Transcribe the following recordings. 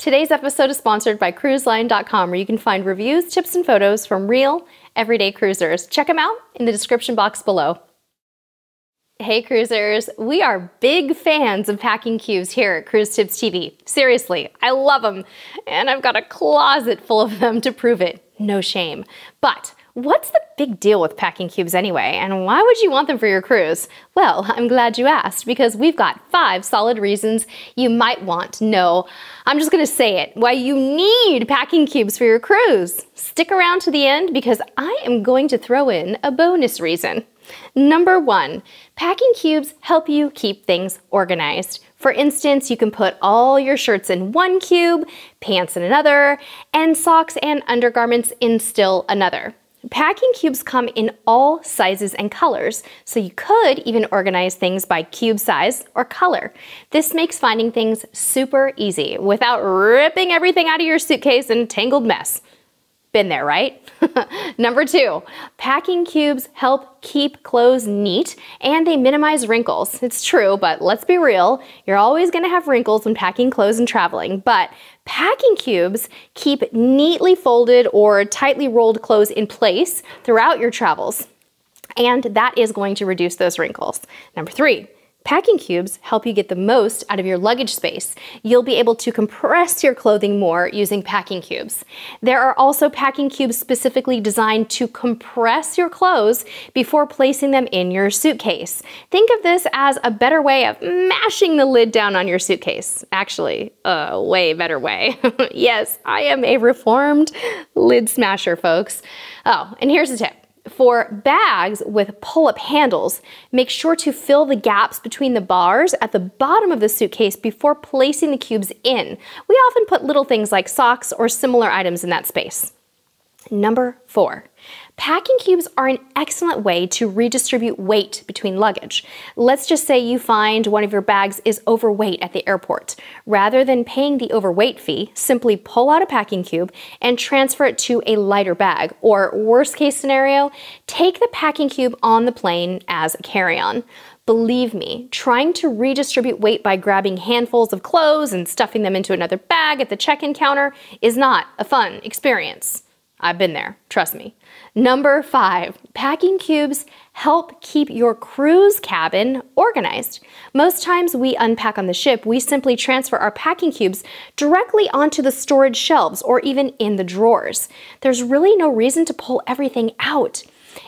Today's episode is sponsored by cruiseline.com, where you can find reviews, tips, and photos from real, everyday cruisers. Check them out in the description box below. Hey cruisers, we are big fans of packing cubes here at Cruise Tips TV. Seriously, I love them, and I've got a closet full of them to prove it. No shame. But what's the big deal with packing cubes anyway, and why would you want them for your cruise? Well, I'm glad you asked, because we've got 5 solid reasons you might want. No, I'm just gonna say it, why you need packing cubes for your cruise. Stick around to the end, because I am going to throw in a bonus reason. Number 1, packing cubes help you keep things organized. For instance, you can put all your shirts in one cube, pants in another, and socks and undergarments in still another. Packing cubes come in all sizes and colors, so you could even organize things by cube size or color. This makes finding things super easy without ripping everything out of your suitcase in a tangled mess. Been there, right? Number 2, packing cubes help keep clothes neat and they minimize wrinkles. It's true, but let's be real, you're always gonna have wrinkles when packing clothes and traveling, but packing cubes keep neatly folded or tightly rolled clothes in place throughout your travels, and that is going to reduce those wrinkles. Number 3, packing cubes help you get the most out of your luggage space. You'll be able to compress your clothing more using packing cubes. There are also packing cubes specifically designed to compress your clothes before placing them in your suitcase. Think of this as a better way of mashing the lid down on your suitcase. Actually, a way better way. Yes, I am a reformed lid smasher, folks. Oh, and here's a tip. For bags with pull-up handles, make sure to fill the gaps between the bars at the bottom of the suitcase before placing the cubes in. We often put little things like socks or similar items in that space. Number 4, packing cubes are an excellent way to redistribute weight between luggage. Let's just say you find one of your bags is overweight at the airport. Rather than paying the overweight fee, simply pull out a packing cube and transfer it to a lighter bag. Or worst case scenario, take the packing cube on the plane as a carry-on. Believe me, trying to redistribute weight by grabbing handfuls of clothes and stuffing them into another bag at the check-in counter is not a fun experience. I've been there, trust me. Number 5, packing cubes help keep your cruise cabin organized. Most times we unpack on the ship, we simply transfer our packing cubes directly onto the storage shelves or even in the drawers. There's really no reason to pull everything out.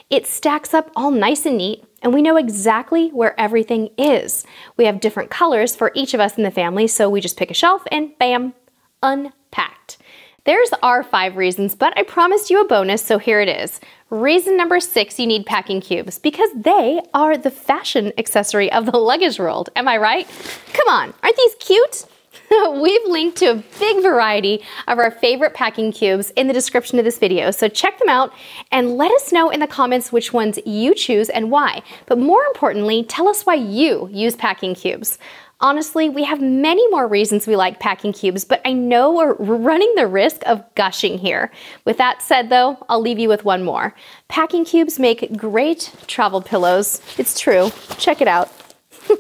It stacks up all nice and neat, and we know exactly where everything is. We have different colors for each of us in the family, so we just pick a shelf and bam, unpacked. There's our 5 reasons, but I promised you a bonus, so here it is. Reason number 6, you need packing cubes, because they are the fashion accessory of the luggage world. Am I right? Come on, aren't these cute? We've linked to a big variety of our favorite packing cubes in the description of this video, so check them out and let us know in the comments which ones you choose and why. But more importantly, tell us why you use packing cubes. Honestly, we have many more reasons we like packing cubes, but I know we're running the risk of gushing here. With that said though, I'll leave you with one more. Packing cubes make great travel pillows. It's true. Check it out.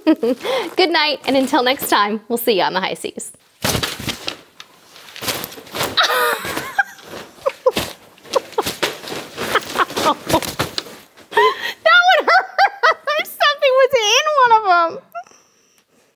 Good night, and until next time, we'll see you on the high seas.